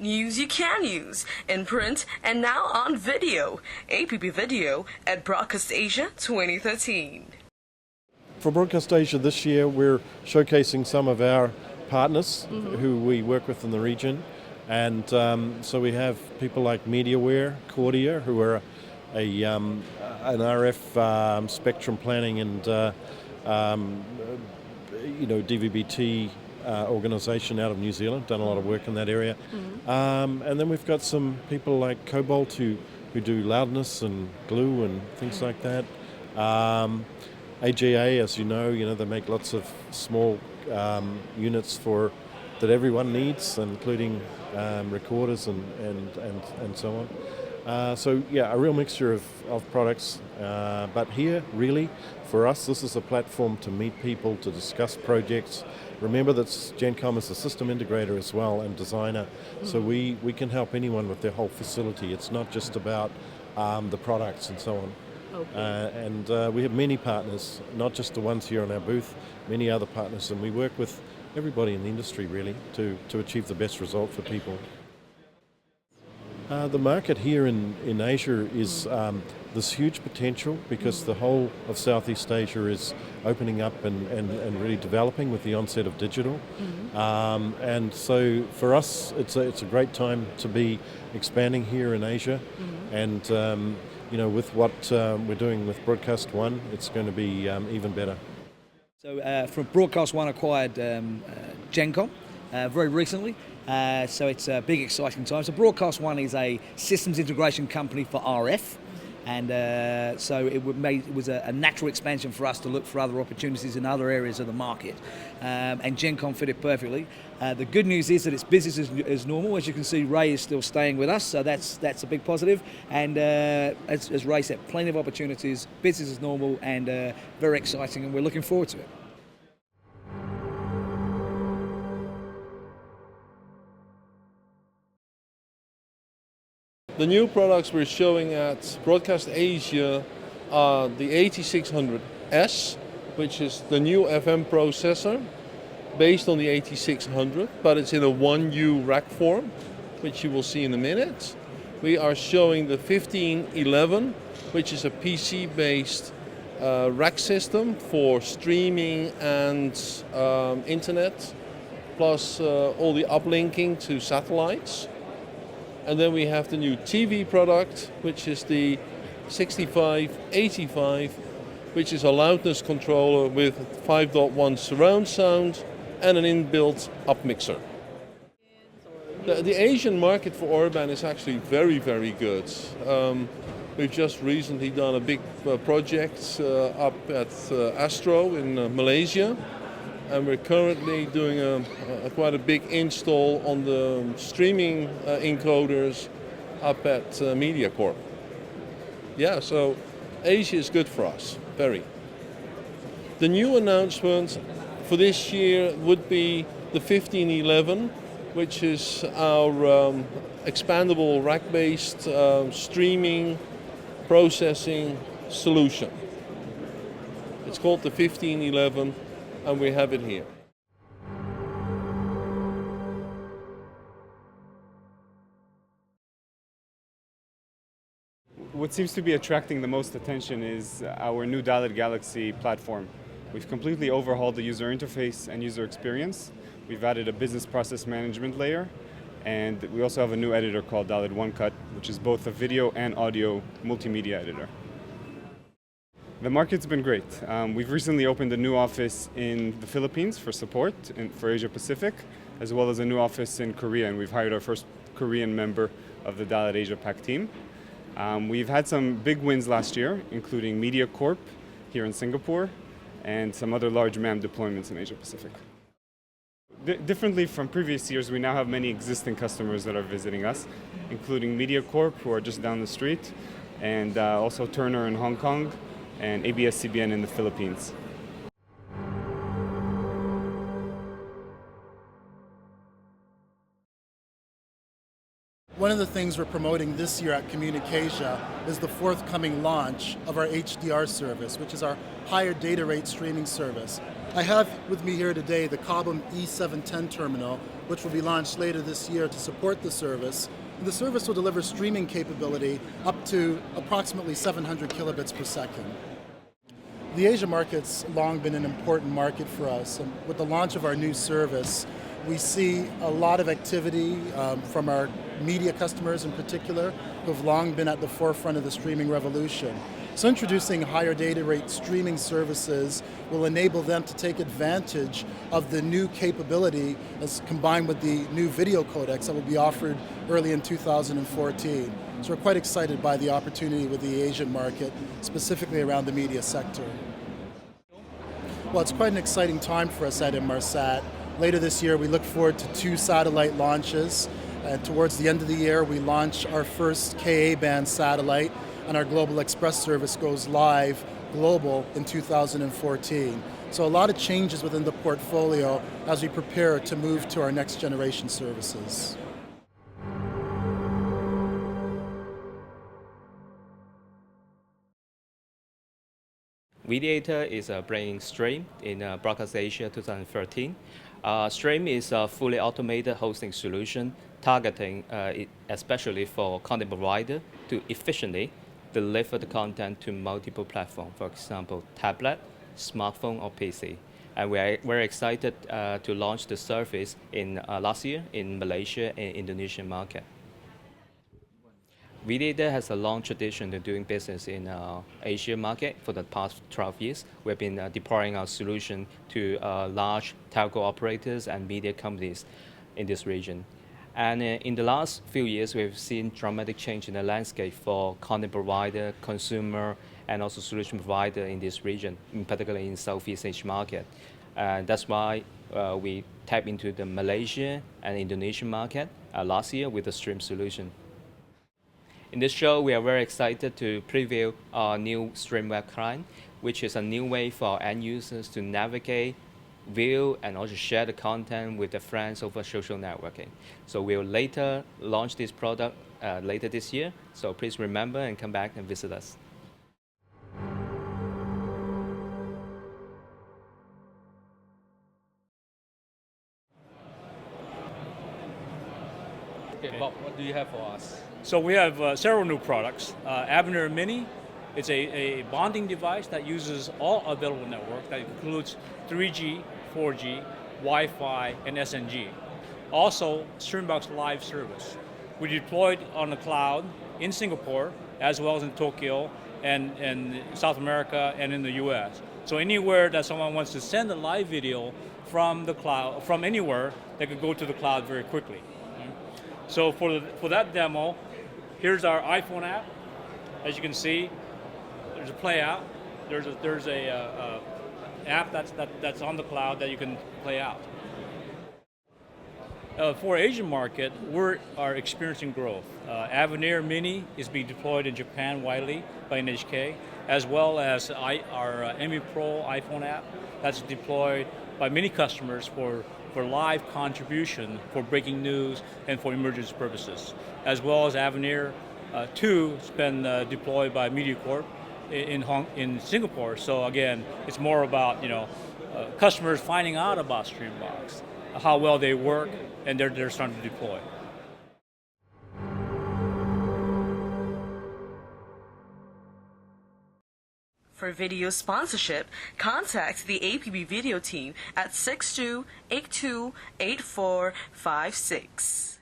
News you can use in print and now on video. APP Video at Broadcast Asia 2013. For Broadcast Asia this year, we're showcasing some of our partners who we work with in the region. And so we have people like MediaWare, Cordia, who are an RF spectrum planning and DVB-T organisation out of New Zealand, done a lot of work in that area. And then we've got some people like Cobalt who do loudness and glue and things like that. AJA, as you know, they make lots of small units that everyone needs, including recorders and so on. So a real mixture of products. But here, really, for us, this is a platform to meet people, to discuss projects. Remember that Gencom is a system integrator as well and designer, so we can help anyone with their whole facility. It's not just about the products and so on. Okay. And we have many partners, not just the ones here on our booth, many other partners, and we work with everybody in the industry really to achieve the best result for people. The market here in Asia is this huge potential because the whole of Southeast Asia is opening up and really developing with the onset of digital. And so for us, it's a great time to be expanding here in Asia. And with what we're doing with Broadcast One, it's going to be even better. So from Broadcast One acquired Gencom very recently. So it's a big, exciting time. So Broadcast One is a systems integration company for RF, and so it was a natural expansion for us to look for other opportunities in other areas of the market, and Gencom fit it perfectly. The good news is that it's business as normal. As you can see, Ray is still staying with us, so that's a big positive. And as Ray said, plenty of opportunities, business as normal, and very exciting, and we're looking forward to it. The new products we're showing at Broadcast Asia are the 8600S, which is the new FM processor based on the 8600, but it's in a 1U rack form, which you will see in a minute. We are showing the 1511, which is a PC-based rack system for streaming and internet, plus all the uplinking to satellites. And then we have the new TV product, which is the 6585, which is a loudness controller with 5.1 surround sound and an inbuilt upmixer. The Asian market for Orban is actually very, very good. We've just recently done a big project up at Astro in Malaysia. And we're currently doing quite a big install on the streaming encoders up at MediaCorp. Yeah, so Asia is good for us, very. The new announcement for this year would be the 1511, which is our expandable rack-based streaming processing solution. It's called the 1511. And we have it here. What seems to be attracting the most attention is our new Dalet Galaxy platform. We've completely overhauled the user interface and user experience. We've added a business process management layer, and we also have a new editor called Dalet OneCut, which is both a video and audio multimedia editor. The market's been great. We've recently opened a new office in the Philippines for support and for Asia Pacific, as well as a new office in Korea, and we've hired our first Korean member of the Dalet Asia Pac team. We've had some big wins last year, including MediaCorp here in Singapore, and some other large MAM deployments in Asia Pacific. Differently from previous years, we now have many existing customers that are visiting us, including MediaCorp, who are just down the street, and also Turner in Hong Kong, and ABS-CBN in the Philippines. One of the things we're promoting this year at Communicasia is the forthcoming launch of our HDR service, which is our higher data rate streaming service. I have with me here today the Cobham E710 terminal, which will be launched later this year to support the service. And the service will deliver streaming capability up to approximately 700 kilobits per second. The Asia market's long been an important market for us, and with the launch of our new service, we see a lot of activity from our media customers in particular, who have long been at the forefront of the streaming revolution. So introducing higher data rate streaming services will enable them to take advantage of the new capability as combined with the new video codecs that will be offered early in 2014. So we're quite excited by the opportunity with the Asian market, specifically around the media sector. Well, it's quite an exciting time for us at Inmarsat. Later this year, we look forward to 2 satellite launches. Towards the end of the year, we launch our first Ka-band satellite, and our Global Express service goes live global in 2014. So a lot of changes within the portfolio as we prepare to move to our next generation services. Videator is bringing Stream in Broadcast Asia 2013. Stream is a fully automated hosting solution targeting especially for content provider to efficiently deliver the content to multiple platforms, for example, tablet, smartphone, or PC. And we are very excited to launch the service in last year in Malaysia and Indonesian market. Videator has a long tradition of doing business in Asia market for the past 12 years. We've been deploying our solution to large telco operators and media companies in this region. And in the last few years, we've seen dramatic change in the landscape for content provider, consumer, and also solution provider in this region, in particular in Southeast Asia market. And that's why we tapped into the Malaysia and Indonesian market last year with the Stream solution. In this show, we are very excited to preview our new Stream web client, which is a new way for our end users to navigate, view, and also share the content with their friends over social networking. So we'll later launch this product later this year, so please remember and come back and visit us. Okay, Bob, what do you have for us? So we have several new products. Avenir Mini, it's a bonding device that uses all available network that includes 3G, 4G, Wi-Fi, and SNG. Also, Streambox Live service. We deployed on the cloud in Singapore, as well as in Tokyo, and in South America, and in the US. So anywhere that someone wants to send a live video from the cloud, from anywhere, they could go to the cloud very quickly. So for that demo, here's our iPhone app. As you can see, there's a play out. There's a app that's on the cloud that you can play out. For Asian market, we are experiencing growth. Avenir Mini is being deployed in Japan widely by NHK, as well as our Mi Pro iPhone app that's deployed by many customers for live contribution, for breaking news, and for emergency purposes, as well as Avenir 2 has been deployed by MediaCorp in Singapore. So again, it's more about customers finding out about Streambox, how well they work, and they're starting to deploy. For video sponsorship, contact the APB Video team at 62828456.